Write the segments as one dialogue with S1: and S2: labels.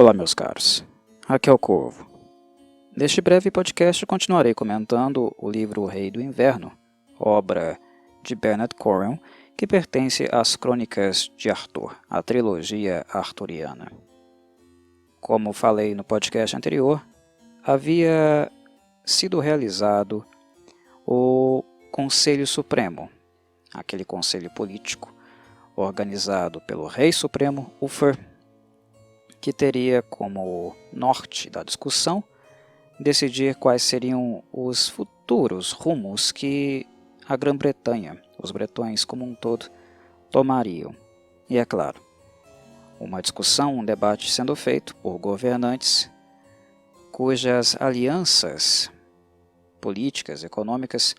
S1: Olá, meus caros. Aqui é o Corvo. Neste breve podcast continuarei comentando o livro O Rei do Inverno, obra de Bernard Cornwell, que pertence às Crônicas de Arthur, a trilogia arturiana. Como falei no podcast anterior, havia sido realizado o Conselho Supremo, aquele conselho político organizado pelo Rei Supremo Uther, que teria como norte da discussão decidir quais seriam os futuros rumos que a Grã-Bretanha, os bretões como um todo, tomariam. E é claro, uma discussão, um debate sendo feito por governantes cujas alianças políticas, econômicas,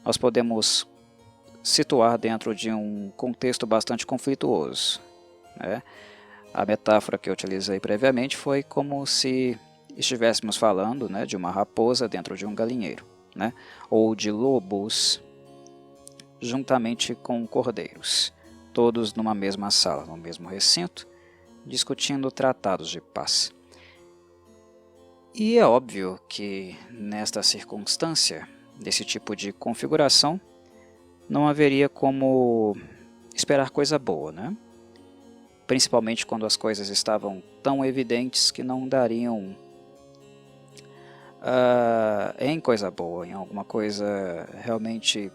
S1: nós podemos situar dentro de um contexto bastante conflituoso, né? A metáfora que eu utilizei previamente foi como se estivéssemos falando, né, de uma raposa dentro de um galinheiro, né, ou de lobos juntamente com cordeiros, todos numa mesma sala, no mesmo recinto, discutindo tratados de paz. E é óbvio que nesta circunstância, desse tipo de configuração, não haveria como esperar coisa boa, né? Principalmente quando as coisas estavam tão evidentes que não dariam em coisa boa, em alguma coisa realmente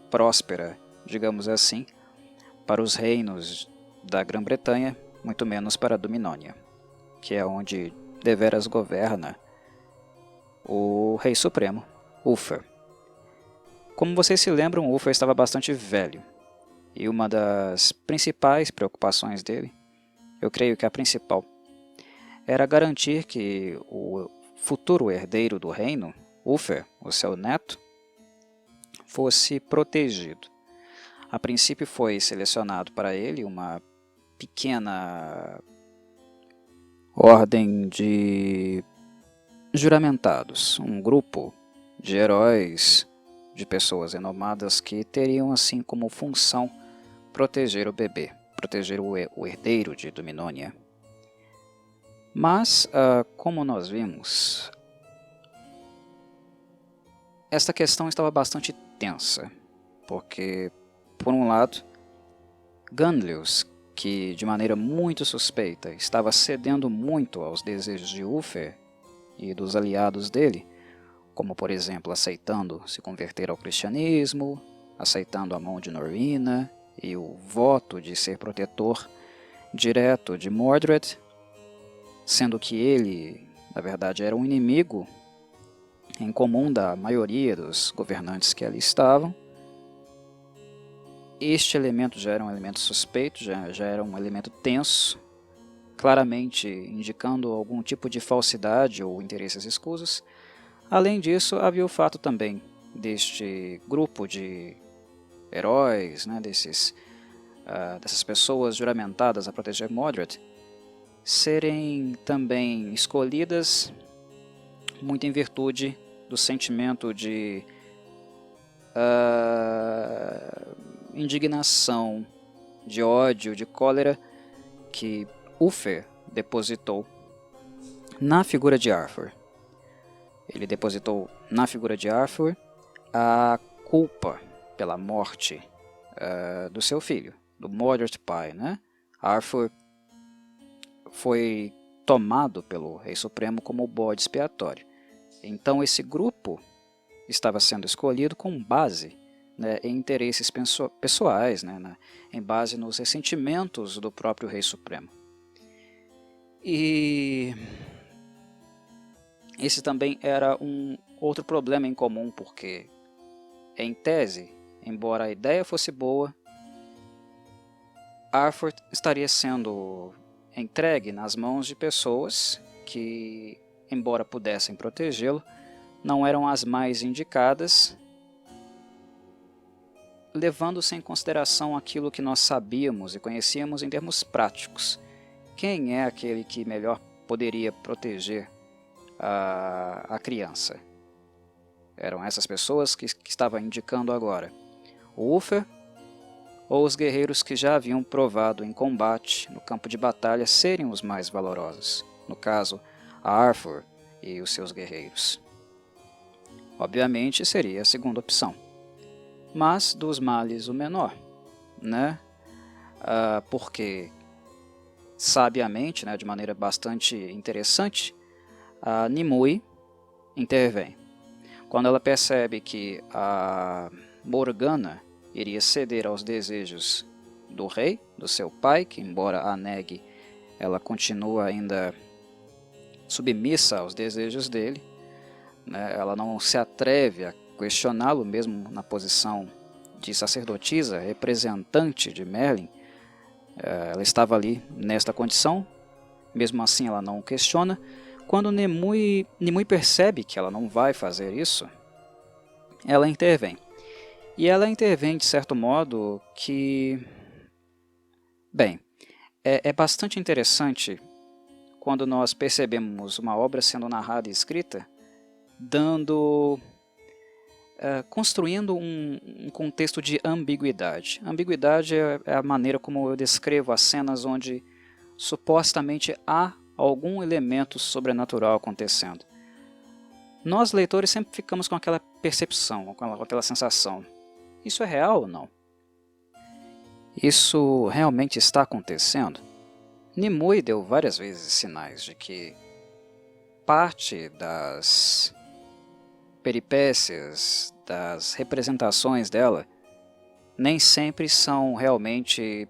S1: próspera, digamos assim, para os reinos da Grã-Bretanha, muito menos para a Dominônia, que é onde deveras governa o Rei Supremo, Uther. Como vocês se lembram, Uther estava bastante velho, e uma das principais preocupações dele, eu creio que a principal, era garantir que o futuro herdeiro do reino, Uther, o seu neto, fosse protegido. A princípio foi selecionado para ele uma pequena ordem de juramentados, um grupo de heróis, de pessoas renomadas que teriam assim como função proteger o bebê, proteger o herdeiro de Dominônia. Mas, como nós vimos, esta questão estava bastante tensa, porque, por um lado, Gunlius, que de maneira muito suspeita estava cedendo muito aos desejos de Uther e dos aliados dele, como por exemplo aceitando se converter ao cristianismo, aceitando a mão de Norina e o voto de ser protetor direto de Mordred, sendo que ele, na verdade, era um inimigo em comum da maioria dos governantes que ali estavam. Este elemento já era um elemento suspeito, já era um elemento tenso, claramente indicando algum tipo de falsidade ou interesses escusos. Além disso, havia o fato também deste grupo de heróis, né, dessas pessoas juramentadas a proteger Mordred, serem também escolhidas muito em virtude do sentimento de indignação, de ódio, de cólera que Uther depositou na figura de Arthur. Ele depositou na figura de Arthur a culpa pela morte do seu filho, do Mordred pai, né? Arthur foi tomado pelo Rei Supremo como bode expiatório. Então esse grupo estava sendo escolhido com base, né, em interesses pessoais, né, em base nos ressentimentos do próprio Rei Supremo. E esse também era um outro problema em comum, porque, em tese, embora a ideia fosse boa, Arthur estaria sendo entregue nas mãos de pessoas que, embora pudessem protegê-lo, não eram as mais indicadas, levando-se em consideração aquilo que nós sabíamos e conhecíamos em termos práticos. Quem é aquele que melhor poderia proteger a criança? Eram essas pessoas que estavam indicando agora. O Uther ou os guerreiros que já haviam provado em combate, no campo de batalha, serem os mais valorosos. no caso, Arthur e os seus guerreiros. Obviamente seria a segunda opção, mas dos males o menor, né? Porque sabiamente, né, de maneira bastante interessante, a Nimue intervém. Quando ela percebe que a Morgana iria ceder aos desejos do rei, do seu pai, que embora a negue, ela continua ainda submissa aos desejos dele, né? Ela não se atreve a questioná-lo mesmo na posição de sacerdotisa, representante de Merlin. Ela estava ali nesta condição, mesmo assim ela não o questiona. Quando Nimue percebe que ela não vai fazer isso, ela intervém. E ela intervém de certo modo que... Bem, é bastante interessante quando nós percebemos uma obra sendo narrada e escrita, construindo um contexto de ambiguidade. Ambiguidade é a maneira como eu descrevo as cenas onde supostamente há algum elemento sobrenatural acontecendo. Nós, leitores, sempre ficamos com aquela percepção, com aquela sensação. Isso é real ou não? Isso realmente está acontecendo? Nimue deu várias vezes sinais de que parte das peripécias, das representações dela, nem sempre são realmente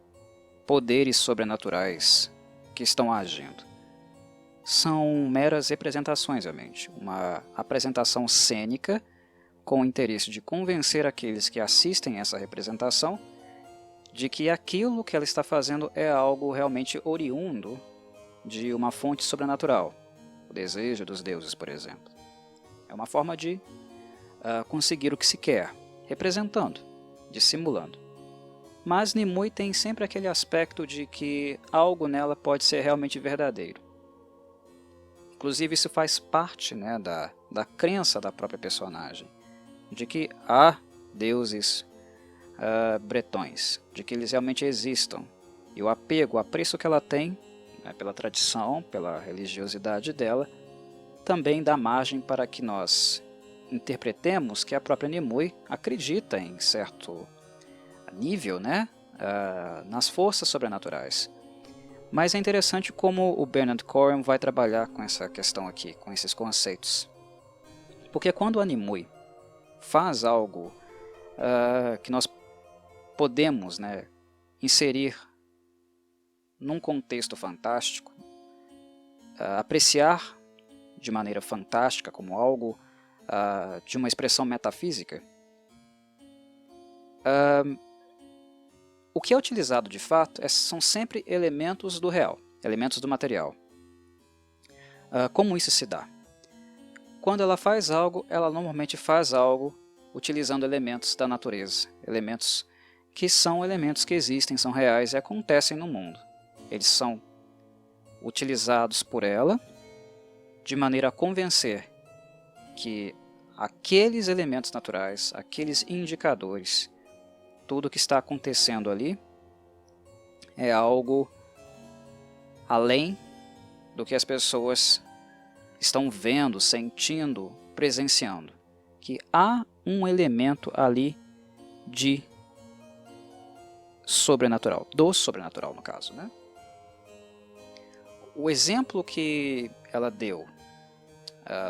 S1: poderes sobrenaturais que estão agindo. São meras representações, realmente. Uma apresentação cênica com o interesse de convencer aqueles que assistem essa representação de que aquilo que ela está fazendo é algo realmente oriundo de uma fonte sobrenatural. O desejo dos deuses, por exemplo. É uma forma de conseguir o que se quer, representando, dissimulando. Mas Nimue tem sempre aquele aspecto de que algo nela pode ser realmente verdadeiro. Inclusive isso faz parte, né, da crença da própria personagem, de que há deuses bretões, de que eles realmente existam. E o apego, o apreço que ela tem, né, pela tradição, pela religiosidade dela, também dá margem para que nós interpretemos que a própria Nimue acredita em certo nível, né, nas forças sobrenaturais. Mas é interessante como o Bernard Cornwell vai trabalhar com essa questão aqui, com esses conceitos. Porque quando a Nimue faz algo que nós podemos, né, inserir num contexto fantástico, apreciar de maneira fantástica como algo de uma expressão metafísica, o que é utilizado de fato são sempre elementos do real, elementos do material. Como isso se dá? Quando ela faz algo, ela normalmente faz algo utilizando elementos da natureza, elementos que são elementos que existem, são reais e acontecem no mundo. Eles são utilizados por ela de maneira a convencer que aqueles elementos naturais, aqueles indicadores, tudo que está acontecendo ali é algo além do que as pessoas estão vendo, sentindo, presenciando. Que há um elemento ali de sobrenatural, do sobrenatural no caso, né? O exemplo que ela deu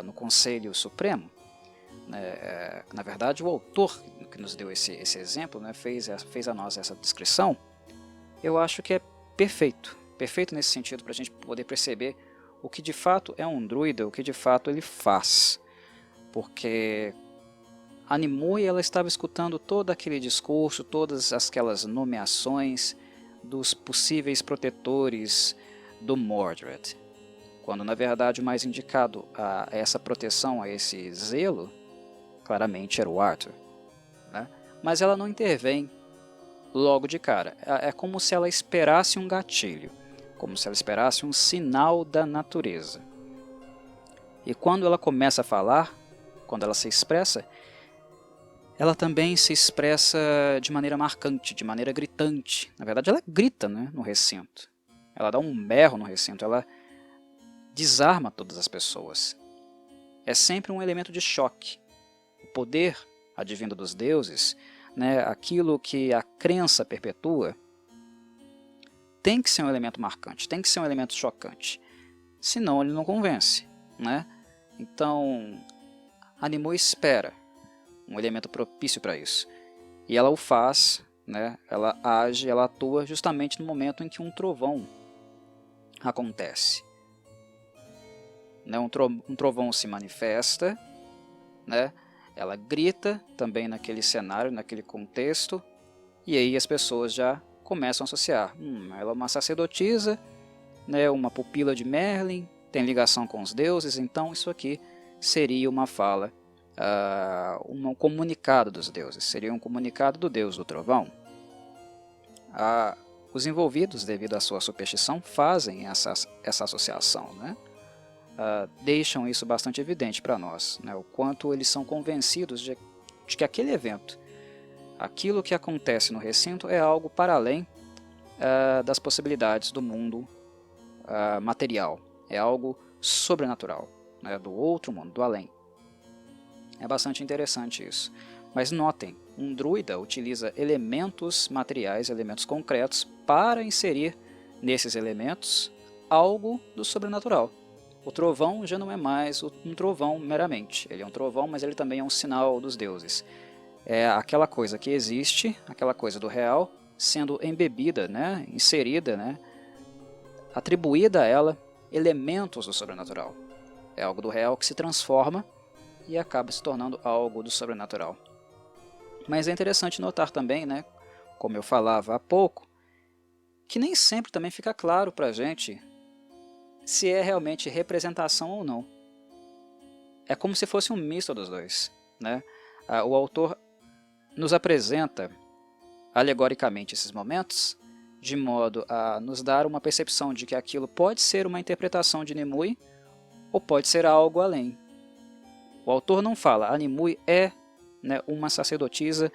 S1: no Conselho Supremo, né, na verdade o autor que nos deu esse exemplo, né, fez a nós essa descrição, eu acho que é perfeito nesse sentido para a gente poder perceber o que de fato é um druida, o que de fato ele faz, porque a Nimue ela estava escutando todo aquele discurso, todas aquelas nomeações dos possíveis protetores do Mordred, quando na verdade o mais indicado a essa proteção, a esse zelo, claramente era o Arthur, né? Mas ela não intervém logo de cara, é como se ela esperasse um gatilho, como se ela esperasse um sinal da natureza. E quando ela começa a falar, quando ela se expressa, ela também se expressa de maneira marcante, de maneira gritante. Na verdade ela grita, né, no recinto. Ela dá um berro no recinto, ela desarma todas as pessoas. É sempre um elemento de choque. O poder advindo dos deuses, né, aquilo que a crença perpetua, tem que ser um elemento marcante, tem que ser um elemento chocante. Senão ele não convence, né? Então, a Nimue espera um elemento propício para isso. E ela o faz, né? Ela age, ela atua justamente no momento em que um trovão acontece. Né? Um trovão se manifesta, né? Ela grita também naquele cenário, naquele contexto, e aí as pessoas já começam a associar. Ela é uma sacerdotisa, né? Uma pupila de Merlin, tem ligação com os deuses, então isso aqui seria uma fala, um comunicado dos deuses, seria um comunicado do deus do trovão. Os envolvidos, devido à sua superstição, fazem essa associação, né? Deixam isso bastante evidente para nós, né? O quanto eles são convencidos de que aquele evento, aquilo que acontece no recinto, é algo para além das possibilidades do mundo material, é algo sobrenatural, né? Do outro mundo, do além. É bastante interessante isso. Mas notem, um druida utiliza elementos materiais, elementos concretos, para inserir nesses elementos algo do sobrenatural. O trovão já não é mais um trovão meramente. Ele é um trovão, mas ele também é um sinal dos deuses. É aquela coisa que existe, aquela coisa do real, sendo embebida, né, inserida, né, atribuída a ela elementos do sobrenatural. É algo do real que se transforma e acaba se tornando algo do sobrenatural. Mas é interessante notar também, né, como eu falava há pouco, que nem sempre também fica claro para a gente se é realmente representação ou não. É como se fosse um misto dos dois, né? O autor nos apresenta alegoricamente esses momentos, de modo a nos dar uma percepção de que aquilo pode ser uma interpretação de Nimue ou pode ser algo além. O autor não fala, a Nimue é, né, uma sacerdotisa,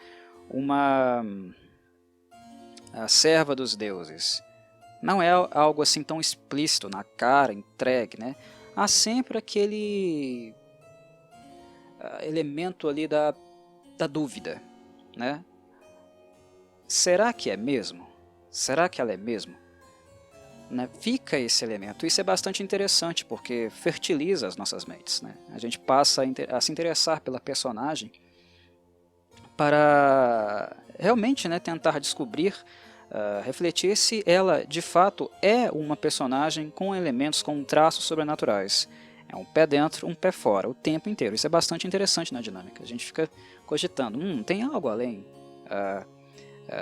S1: a serva dos deuses. Não é algo assim tão explícito, na cara, entregue, né? Há sempre aquele elemento ali da dúvida, né? Será que é mesmo? Será que ela é mesmo? Né? Fica esse elemento. Isso é bastante interessante, porque fertiliza as nossas mentes, né? A gente passa a se interessar pela personagem para realmente, né, tentar descobrir, refletir se ela de fato é uma personagem com elementos, com traços sobrenaturais. É um pé dentro, um pé fora, o tempo inteiro. Isso é bastante interessante na dinâmica. A gente fica cogitando, tem algo além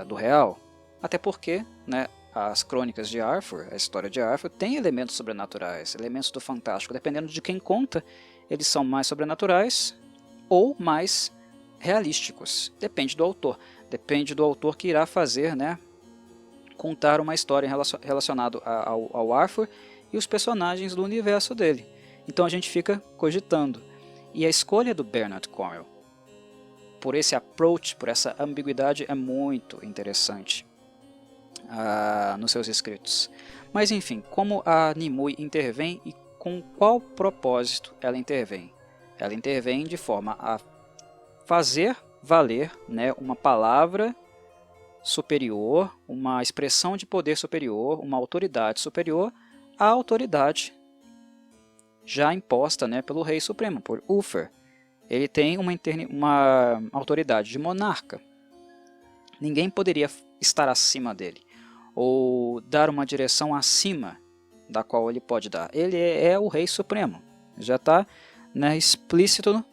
S1: do real? Até porque, né, as crônicas de Arthur, a história de Arthur, tem elementos sobrenaturais, elementos do fantástico. Dependendo de quem conta, eles são mais sobrenaturais ou mais realísticos. Depende do autor. Depende do autor que irá fazer, né, contar uma história relacionada ao Arthur e os personagens do universo dele. Então a gente fica cogitando. E a escolha do Bernard Cornwell por esse approach, por essa ambiguidade, é muito interessante nos seus escritos. Mas enfim, como a Nimue intervém e com qual propósito ela intervém? Ela intervém de forma a fazer valer, né, uma palavra superior, uma expressão de poder superior, uma autoridade superior à autoridade já imposta, né, pelo Rei Supremo, por Uther. Ele tem uma autoridade de monarca. Ninguém poderia estar acima dele, ou dar uma direção acima da qual ele pode dar. Ele é o Rei Supremo, já está, né, explícito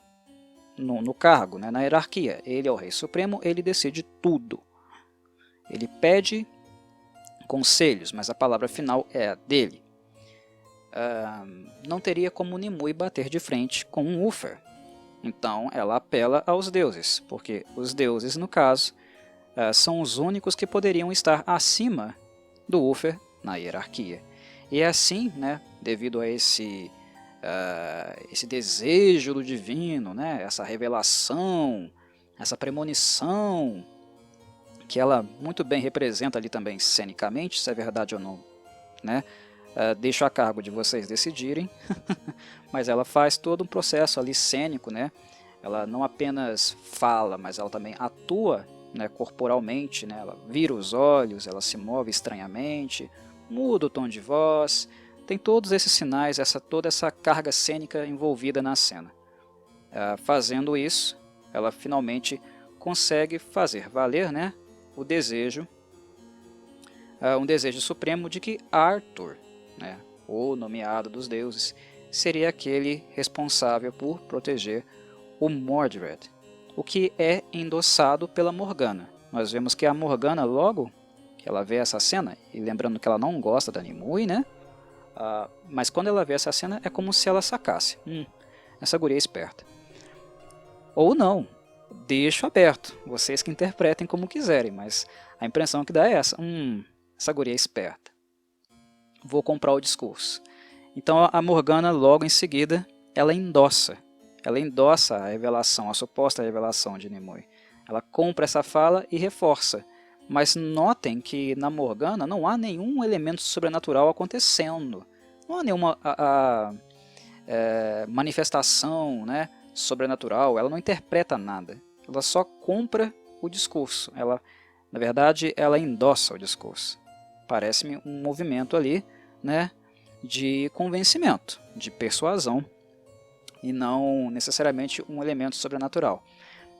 S1: no cargo, né, na hierarquia. Ele é o Rei Supremo, ele decide tudo. Ele pede conselhos, mas a palavra final é a dele. Não teria como Nimue bater de frente com um Uther. Então ela apela aos deuses, porque os deuses, no caso, são os únicos que poderiam estar acima do Uther na hierarquia. E é assim, né, devido a esse desejo do divino, né, essa revelação, essa premonição, que ela muito bem representa ali também cenicamente, se é verdade ou não, né, deixo a cargo de vocês decidirem, mas ela faz todo um processo ali cênico, né? Ela não apenas fala, mas ela também atua, né, corporalmente, né? Ela vira os olhos, ela se move estranhamente, muda o tom de voz, tem todos esses sinais, toda essa carga cênica envolvida na cena. Fazendo isso, ela finalmente consegue fazer valer, né, o desejo, um desejo supremo de que Arthur, né, o nomeado dos deuses, seria aquele responsável por proteger o Mordred, o que é endossado pela Morgana. Nós vemos que a Morgana, logo que ela vê essa cena, e lembrando que ela não gosta da Nimue, né, mas quando ela vê essa cena é como se ela sacasse, essa guria é esperta. Ou não, deixo aberto, vocês que interpretem como quiserem, mas a impressão que dá é essa guria é esperta. Vou comprar o discurso. Então a Morgana, logo em seguida, ela endossa a revelação, a suposta revelação de Nimue. Ela compra essa fala e reforça. Mas notem que na Morgana não há nenhum elemento sobrenatural acontecendo. Não há nenhuma manifestação, né, sobrenatural. Ela não interpreta nada. Ela só compra o discurso. Na verdade, ela endossa o discurso. Parece-me um movimento ali, né, de convencimento, de persuasão, e não necessariamente um elemento sobrenatural.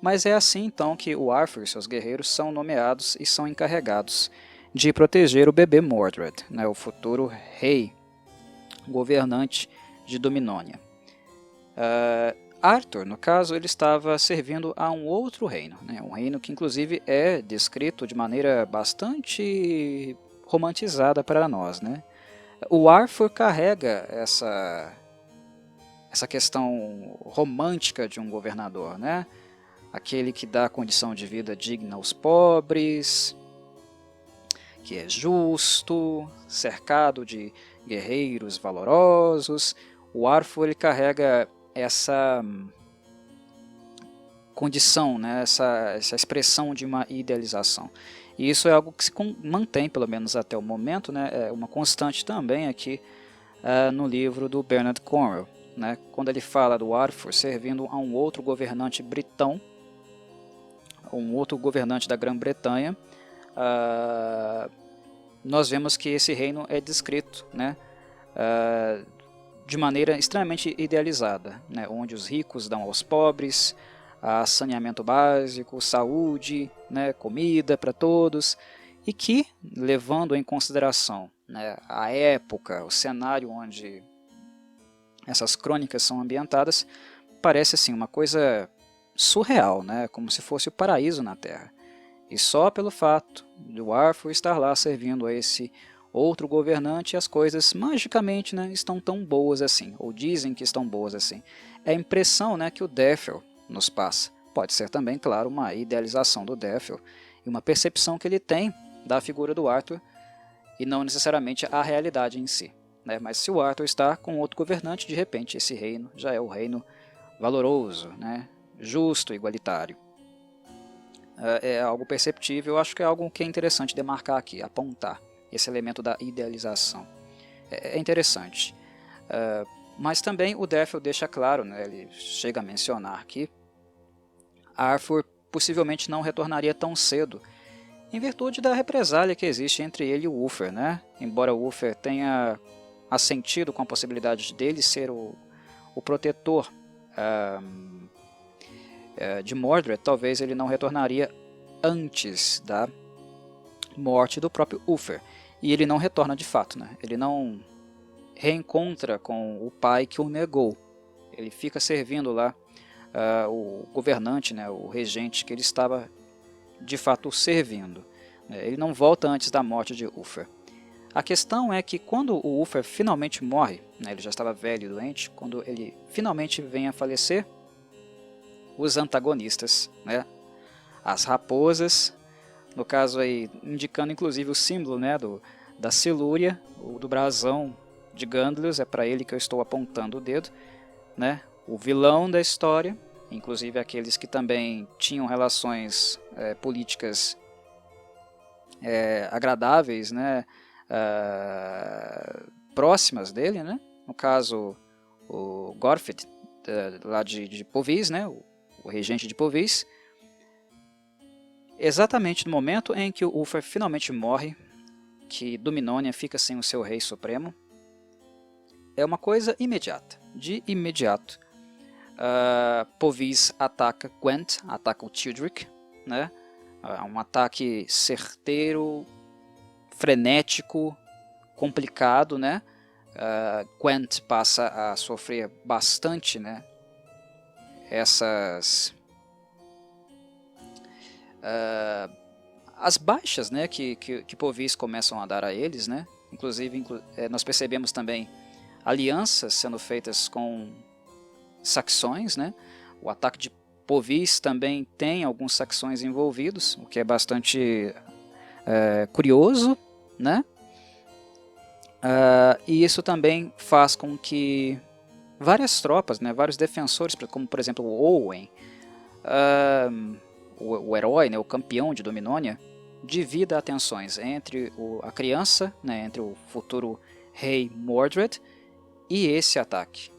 S1: Mas é assim então que o Arthur e seus guerreiros são nomeados e são encarregados de proteger o bebê Mordred, né, o futuro rei, governante de Dominónia. Arthur, no caso, ele estava servindo a um outro reino, né, um reino que inclusive é descrito de maneira bastante romantizada para nós, né? O Arthur carrega essa questão romântica de um governador, né? Aquele que dá condição de vida digna aos pobres, que é justo, cercado de guerreiros valorosos. O Arthur ele carrega essa condição, né? essa expressão de uma idealização. E isso é algo que se mantém, pelo menos até o momento, né? É uma constante também aqui no livro do Bernard Cornwell, né? Quando ele fala do Arthur servindo a um outro governante britão, um outro governante da Grã-Bretanha, nós vemos que esse reino é descrito, né, de maneira extremamente idealizada, né, onde os ricos dão aos pobres, saneamento básico, saúde, né, comida para todos, e que, levando em consideração, né, a época, o cenário onde essas crônicas são ambientadas, parece assim uma coisa surreal, né, como se fosse o paraíso na Terra. E só pelo fato de Arthur estar lá servindo a esse outro governante, as coisas magicamente, né, estão tão boas assim, ou dizem que estão boas assim. É a impressão, né, que o Défil nos passa. Pode ser também, claro, uma idealização do Défil e uma percepção que ele tem da figura do Arthur e não necessariamente a realidade em si, né? Mas se o Arthur está com outro governante, de repente esse reino já é o reino valoroso, né, justo, igualitário. É algo perceptível, eu acho que é algo que é interessante demarcar aqui, apontar esse elemento da idealização. É interessante. Mas também o Défil deixa claro, né, ele chega a mencionar que Arthur possivelmente não retornaria tão cedo, em virtude da represália que existe entre ele e o Uther, né? Embora o Uther tenha assentido com a possibilidade dele ser o protetor de Mordred, talvez ele não retornaria antes da morte do próprio Uther. E ele não retorna de fato, né? Ele não reencontra com o pai que o negou. Ele fica servindo lá o governante, né, o regente que ele estava de fato servindo. Ele não volta antes da morte de Uther. A questão é que quando o Uther finalmente morre, né, ele já estava velho e doente, quando ele finalmente vem a falecer, os antagonistas, né, as raposas, no caso aí indicando inclusive o símbolo, né, da Silúria, do brasão de Gandalf, é para ele que eu estou apontando o dedo, né, o vilão da história, inclusive aqueles que também tinham relações políticas agradáveis, né, próximas dele, né? No caso, o Gorfyd, lá de Povis, né? O regente de Povis. Exatamente no momento em que o Ulfar finalmente morre, que Dominónia fica sem o seu rei supremo, é uma coisa imediata. De imediato, Povis ataca Gwent, ataca o Tildric, né? Um ataque certeiro, frenético, complicado, né? Gwent passa a sofrer bastante, né? As baixas, né, que Povis começam a dar a eles, né? Inclusive, nós percebemos também alianças sendo feitas com saxões, né? O ataque de Povis também tem alguns saxões envolvidos, o que é bastante curioso, né? E isso também faz com que várias tropas, né, vários defensores, como por exemplo o Owen, o herói, né, o campeão de Dominónia, divida atenções entre a criança, né, entre o futuro rei Mordred e esse ataque.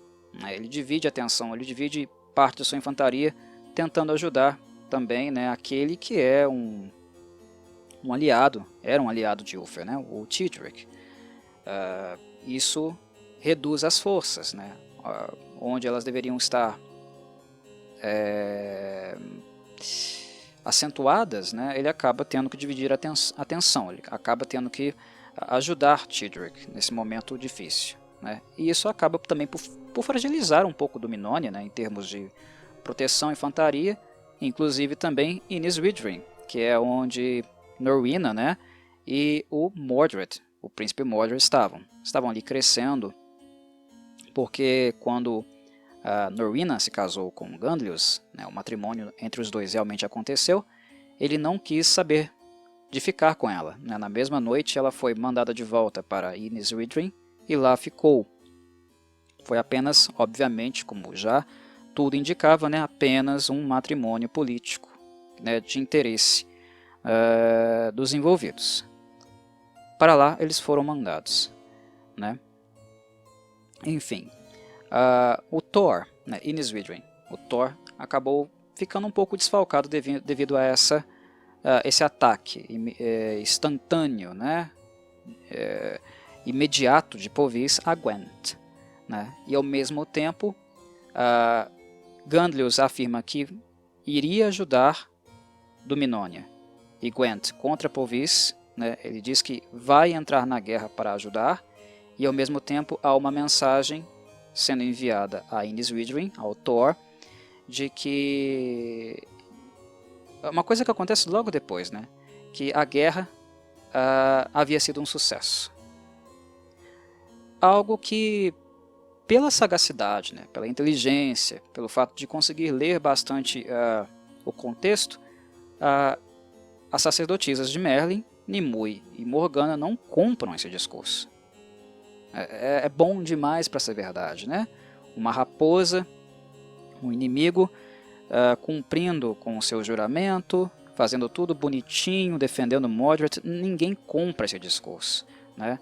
S1: Ele divide a atenção, ele divide parte da sua infantaria, tentando ajudar também, né, aquele que é um aliado, era um aliado de Ulfar, né, o Tildric. Isso reduz as forças, né, onde elas deveriam estar acentuadas, né, ele acaba tendo que dividir a atenção, ele acaba tendo que ajudar Tildric nesse momento difícil, né, e isso acaba também por fragilizar um pouco Dominónia, né, em termos de proteção e infantaria, inclusive também Innis Widrin, que é onde Norwina, né, e o Mordred, o príncipe Mordred, estavam ali crescendo, porque quando Norwina se casou com Gandlius, né, o matrimônio entre os dois realmente aconteceu, ele não quis saber de ficar com ela, né. Na mesma noite ela foi mandada de volta para Innis Widrin e lá ficou. Foi apenas, obviamente, como já tudo indicava, né, apenas um matrimônio político, né, de interesse dos envolvidos. Para lá eles foram mandados, né. Enfim, o Thor, né, Innis Widrin, o Thor acabou ficando um pouco desfalcado devido a esse ataque instantâneo, né, imediato de Povis a Gwent, né, e ao mesmo tempo Gandlius afirma que iria ajudar Dominónia e Gwent contra Povis, né, ele diz que vai entrar na guerra para ajudar, e ao mesmo tempo há uma mensagem sendo enviada a Innis Widrin, ao Thor, de que uma coisa que acontece logo depois, né, que a guerra havia sido um sucesso. Algo que, pela sagacidade, né, pela inteligência, pelo fato de conseguir ler bastante o contexto, as sacerdotisas de Merlin, Nimue e Morgana não compram esse discurso. É bom demais para ser verdade, né? Uma raposa, um inimigo, cumprindo com o seu juramento, fazendo tudo bonitinho, defendendo Mordred, ninguém compra esse discurso, né?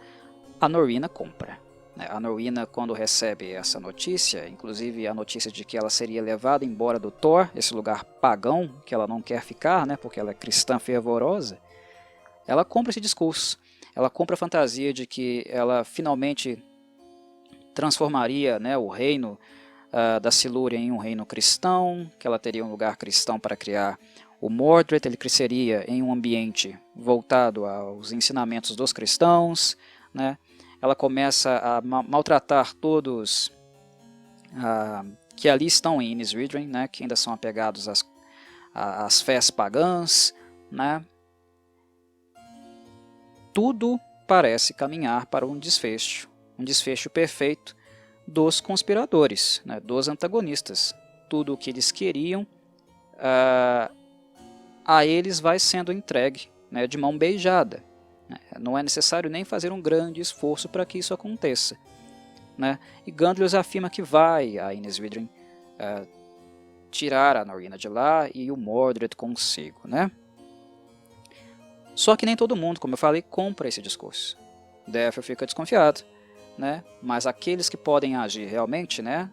S1: A Norwina compra. A Norwina, quando recebe essa notícia, inclusive a notícia de que ela seria levada embora do Thor, esse lugar pagão que ela não quer ficar, né, porque ela é cristã fervorosa, ela compra esse discurso. Ela compra a fantasia de que ela finalmente transformaria, né, o reino da Silúria em um reino cristão, que ela teria um lugar cristão para criar o Mordred, ele cresceria em um ambiente voltado aos ensinamentos dos cristãos, né? Ela começa a maltratar todos que ali estão em Innis Widrin, né, que ainda são apegados às fés pagãs, né? Tudo parece caminhar para um desfecho perfeito dos conspiradores, né, dos antagonistas. Tudo o que eles queriam a eles vai sendo entregue, né, de mão beijada. Não é necessário nem fazer um grande esforço para que isso aconteça, né? E Gandlius afirma que vai a Innis Widrin tirar a Norwina de lá e o Mordred consigo, né? Só que nem todo mundo, como eu falei, compra esse discurso. Deathor fica desconfiado, né? Mas aqueles que podem agir realmente, né?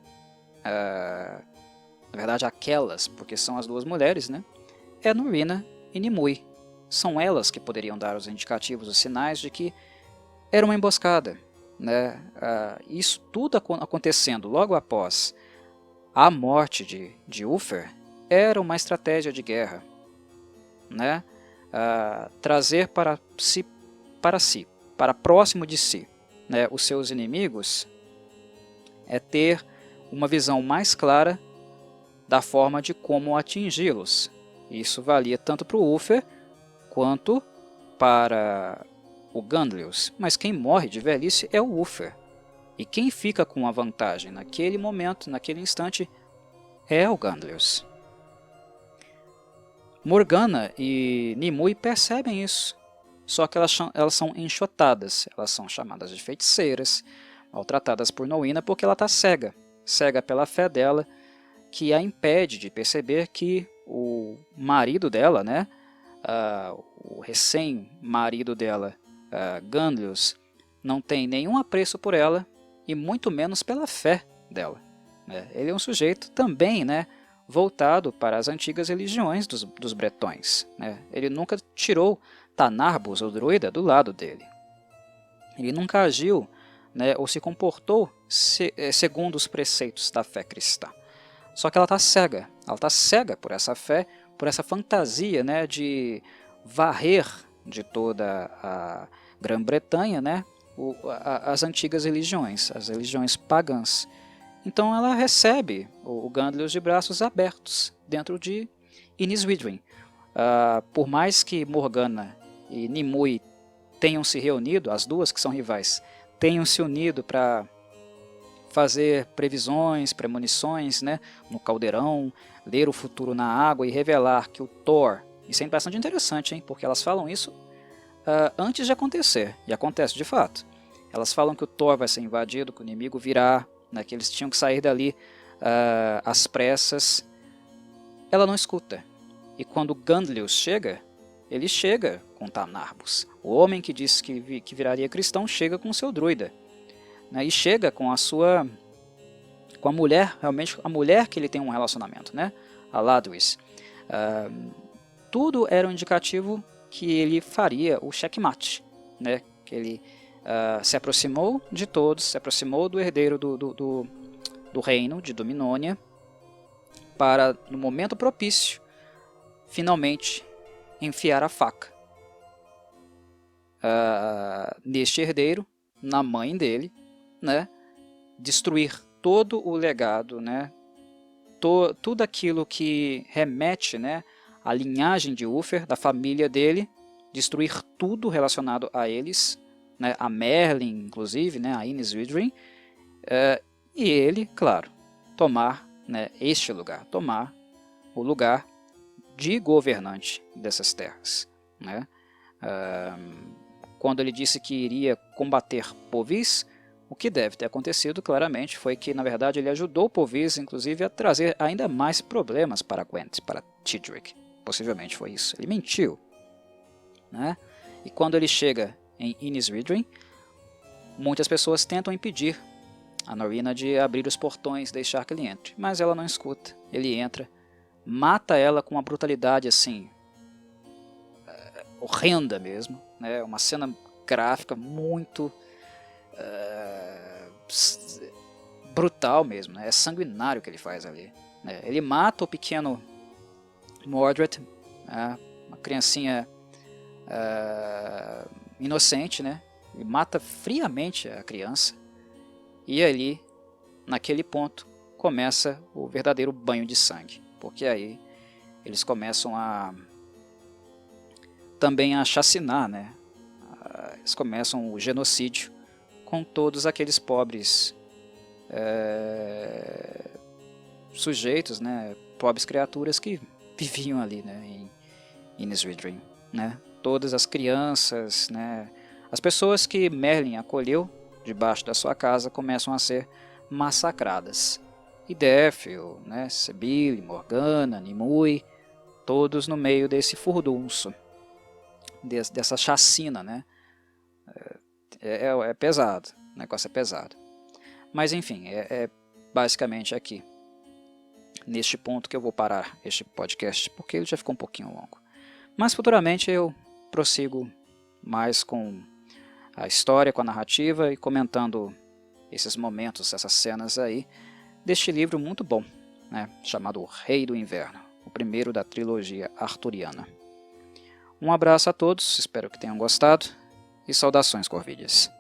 S1: Na verdade, aquelas, porque são as duas mulheres, né? É Norina e Nimue. São elas que poderiam dar os indicativos, os sinais de que era uma emboscada, né? Isso tudo acontecendo logo após a morte de Uther era uma estratégia de guerra, né? Trazer para próximo de si, né, os seus inimigos, é ter uma visão mais clara da forma de como atingi-los. Isso valia tanto para o Uther quanto para o Gandlius, mas quem morre de velhice é o Uther. E quem fica com a vantagem naquele momento, naquele instante, é o Gandlius. Morgana e Nimue percebem isso, só que elas são enxotadas, elas são chamadas de feiticeiras, maltratadas por Nowina porque ela está cega, cega pela fé dela, que a impede de perceber que o marido dela, né, o recém-marido dela, Gandlius, não tem nenhum apreço por ela e muito menos pela fé dela. Ele é um sujeito também, né, voltado para as antigas religiões dos bretões. Ele nunca tirou Tanarbus, o druida, do lado dele. Ele nunca agiu, né, ou se comportou segundo os preceitos da fé cristã. Só que ela está cega por essa fé, por essa fantasia, né, de varrer de toda a Grã-Bretanha, né, as antigas religiões, as religiões pagãs. Então ela recebe o Gandlius de braços abertos dentro de Inniswithrin. Por mais que Morgana e Nimue tenham se reunido, as duas que são rivais, tenham se unido para fazer previsões, premonições, né, no caldeirão, ler o futuro na água e revelar que o Thor, isso é bastante interessante, hein, porque elas falam isso antes de acontecer, e acontece de fato. Elas falam que o Thor vai ser invadido, que o inimigo virá, né, que eles tinham que sair dali às pressas. Ela não escuta. E quando Gandlius chega, ele chega com Tanarbus. O homem que disse que viraria cristão chega com seu druida, né, e chega com a mulher, realmente a mulher que ele tem um relacionamento, né, a Ladris. Tudo era um indicativo que ele faria o checkmate, né, que ele se aproximou de todos, se aproximou do herdeiro do reino de Dominônia, para, no momento propício, finalmente enfiar a faca neste herdeiro, na mãe dele, né, destruir todo o legado, né, tudo aquilo que remete, né, à linhagem de Uther, da família dele, destruir tudo relacionado a eles, né, a Merlin, inclusive, né, a Inniswithrin, e ele, claro, tomar, né, este lugar, tomar o lugar de governante dessas terras, né. Quando ele disse que iria combater Povis, o que deve ter acontecido claramente foi que, na verdade, ele ajudou Povis, inclusive, a trazer ainda mais problemas para Gwent, para Tidric. Possivelmente foi isso. Ele mentiu, né? E quando ele chega em Inniswithrin, muitas pessoas tentam impedir a Norina de abrir os portões, deixar que ele entre, mas ela não escuta. Ele entra, mata ela com uma brutalidade assim horrenda mesmo, né? Uma cena gráfica muito brutal mesmo, né? É sanguinário o que ele faz ali, né? Ele mata o pequeno Mordred, uma criancinha inocente, né? Ele mata friamente a criança, e ali, naquele ponto, começa o verdadeiro banho de sangue, porque aí eles começam também a chacinar, né? Eles começam o genocídio com todos aqueles pobres sujeitos, né? Pobres criaturas que viviam ali, né? Em Inniswithrin, né? Todas as crianças, né? As pessoas que Merlin acolheu debaixo da sua casa começam a ser massacradas. E Défil, né? Sebille, Morgana, Nimue, todos no meio desse furdunço, dessa chacina, né? É pesado. o negócio é pesado. Mas enfim, é basicamente aqui, neste ponto que eu vou parar este podcast, porque ele já ficou um pouquinho longo. Mas futuramente eu prossigo mais com a história, com a narrativa e comentando esses momentos, essas cenas aí, deste livro muito bom, né, chamado O Rei do Inverno, o primeiro da trilogia arturiana. Um abraço a todos, espero que tenham gostado e saudações, Corvides.